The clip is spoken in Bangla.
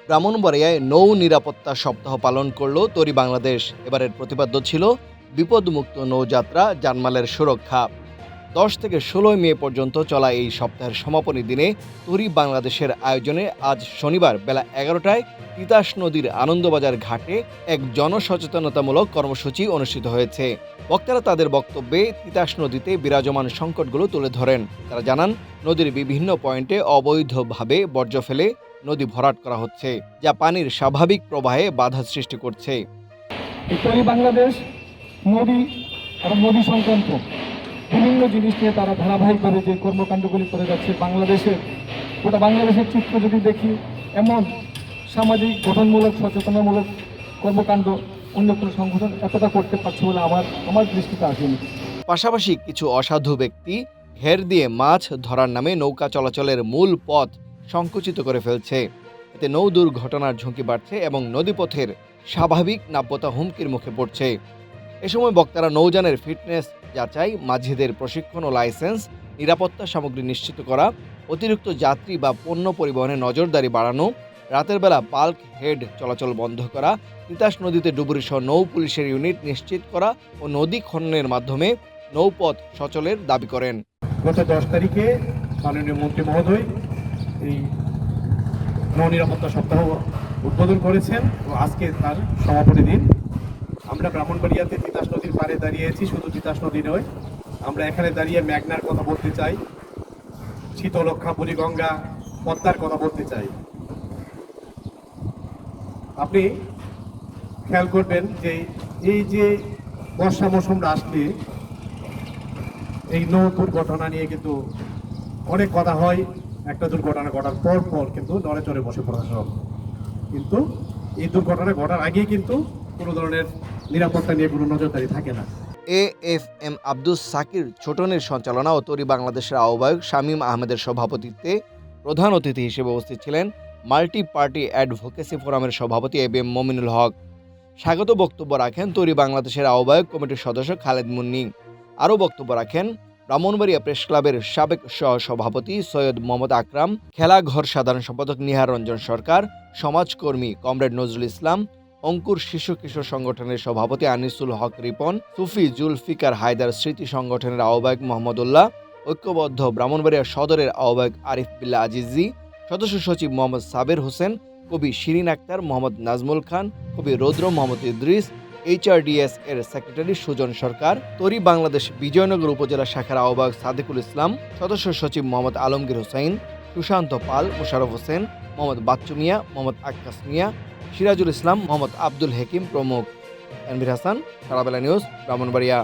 ব্রাহ্মণবাড়িয়ায় নৌ নিরাপত্তা সপ্তাহ পালন করল তরি বাংলাদেশ। এবারের প্রতিপাদ্য ছিল বিপদমুক্ত নৌযাত্রা, জানমালের সুরক্ষা। ১০ থেকে ১৬ মে পর্যন্ত চলা এই সপ্তাহের সমাপনী দিনে তরি বাংলাদেশের আয়োজনে আজ শনিবার বেলা ১১টায় তিতাস নদীর আনন্দবাজার ঘাটে এক জনসচেতনতামূলক কর্মসূচি অনুষ্ঠিত হয়েছে। বক্তারা তাদের বক্তব্যে তিতাস নদীতে বিরাজমান সংকটগুলো তুলে ধরেন। তারা জানান, নদীর বিভিন্ন পয়েন্টে অবৈধভাবে বর্জ্য ফেলে নদী ভরাট করা হচ্ছে, যা পানির স্বাভাবিক প্রবাহে বাধা সৃষ্টি করছে। তরি বাংলাদেশ নদী এবং নদী সংক্রান্ত বিভিন্ন জিনিস নিয়ে তারা ধারাবাহিকভাবে যে কর্মকাণ্ডগুলি করে যাচ্ছে, গোটা বাংলাদেশের চিত্র যদি দেখি, এমন সামাজিক গঠনমূলক সচেতনামূলক কর্মকাণ্ড অন্য কোনো সংগঠন এতটা করতে পারছে বলে আমার দৃষ্টিতে আসেনি। পাশাপাশি কিছু অসাধু ব্যক্তি ঘের দিয়ে মাছ ধরার নামে নৌকা চলাচলের মূল পথ সংকুচিত করে ফেলছে। এতে নৌ দুর্ঘটনার ঝুঁকি বাড়ছে এবং নদীপথের স্বাভাবিক নাব্যতা হুমকির মুখে পড়ছে। এ সময় বক্তারা নৌযানের ফিটনেস যাচাই, মাঝিদের প্রশিক্ষণ ও লাইসেন্স, নিরাপত্তা সামগ্রী নিশ্চিত করা, অতিরিক্ত যাত্রী বা পণ্য পরিবহনে নজরদারি বাড়ানো, রাতের বেলা বাল্ক হেড চলাচল বন্ধ করা, তিতাস নদীতে ডুবুরিসহ নৌ পুলিশের ইউনিট নিশ্চিত করা ও নদী খননের মাধ্যমে নৌপথ সচলের দাবি করেন। গত 10 তারিখে মাননীয় মন্ত্রী মহোদয় এই নৌ নিরাপত্তা সপ্তাহ উদ্বোধন করেছেন ও আজকে তার সমাপনী দিন। আমরা ব্রাহ্মণবাড়িয়াতে তিতাস নদীর পাড়ে দাঁড়িয়েছি। শুধু তিতাস নদী নয়, আমরা এখানে দাঁড়িয়ে মেঘনার কথা বলতে চাই, শীতলক্ষা, বুড়িগঙ্গা, পদ্মার কথা বলতে চাই। আপনি খেয়াল করবেন যে এই যে বর্ষা মৌসুমটা আসলে এই নৌ দুর্ঘটনা নিয়ে কিন্তু অনেক কথা হয়। একটা দুর্ঘটনা ঘটার পর কিন্তু নড়ে চড়ে বসে প্রশাসন, কিন্তু এই দুর্ঘটনা ঘটার আগেই কিন্তু কোনো ধরনের নিরাপত্তা নিয়ে কোনো নজরদারি থাকে না। AFM আব্দুস সাকির ছোটনের সঞ্চালনা ও তরি বাংলাদেশের আহ্বায়ক শামীম আহমেদের সভাপতিত্বে প্রধান অতিথি হিসেবে উপস্থিত ছিলেন মাল্টি পার্টি অ্যাডভোকেসি ফোরামের সভাপতি ABM মমিনুল হক। স্বাগত বক্তব্য রাখেন তরি বাংলাদেশের আহ্বায়ক কমিটির সদস্য খালেদ মুন্নি। আরও বক্তব্য রাখেন ব্রাহ্মণবাড়িয়া প্রেস ক্লাবের সাবেক সহ-সভাপতি সৈয়দ মোহাম্মদ আকরাম, খেলাঘর সাধারণ সম্পাদক নিহার রঞ্জন সরকার, সমাজকর্মী কমরেড নজরুল ইসলাম, অঙ্কুর শিশু কিশোর সংগঠনের সভাপতি আনিসুল হক রিপন, সুফি জুলফিকার হায়দার স্মৃতি সংগঠনের আহ্বায়ক মোহাম্মদুল্লাহ, ঐক্যবদ্ধ ব্রাহ্মণবাড়িয়া সদরের আহ্বায়ক আরিফ বিল্লাহ আজিজি, সদস্য সচিব মোহাম্মদ সাবের হোসেন, কবি শিরিন আক্তার, মোহাম্মদ নাজমুল খান, কবি রৌদ্র মোহাম্মদ ইদ্রিস, HRDS এর সেক্রেটারি সুজন সরকার, তরি বাংলাদেশ বিজয়নগর উপজেলা শাখার আহ্বায়ক সাদিকুল ইসলাম, সদস্য সচিব মোহাম্মদ আলমগীর হোসেন, সুশান্ত পাল, মোশারফ হোসেন, মোহাম্মদ বাচ্চু মিয়া, মোহাম্মদ আক্কাস মিয়া, সিরাজুল ইসলাম, মোহাম্মদ আব্দুল হেকিম প্রমুখ। এনবির হাসান, সারাবেলা নিউজ, ব্রাহ্মণবাড়িয়া।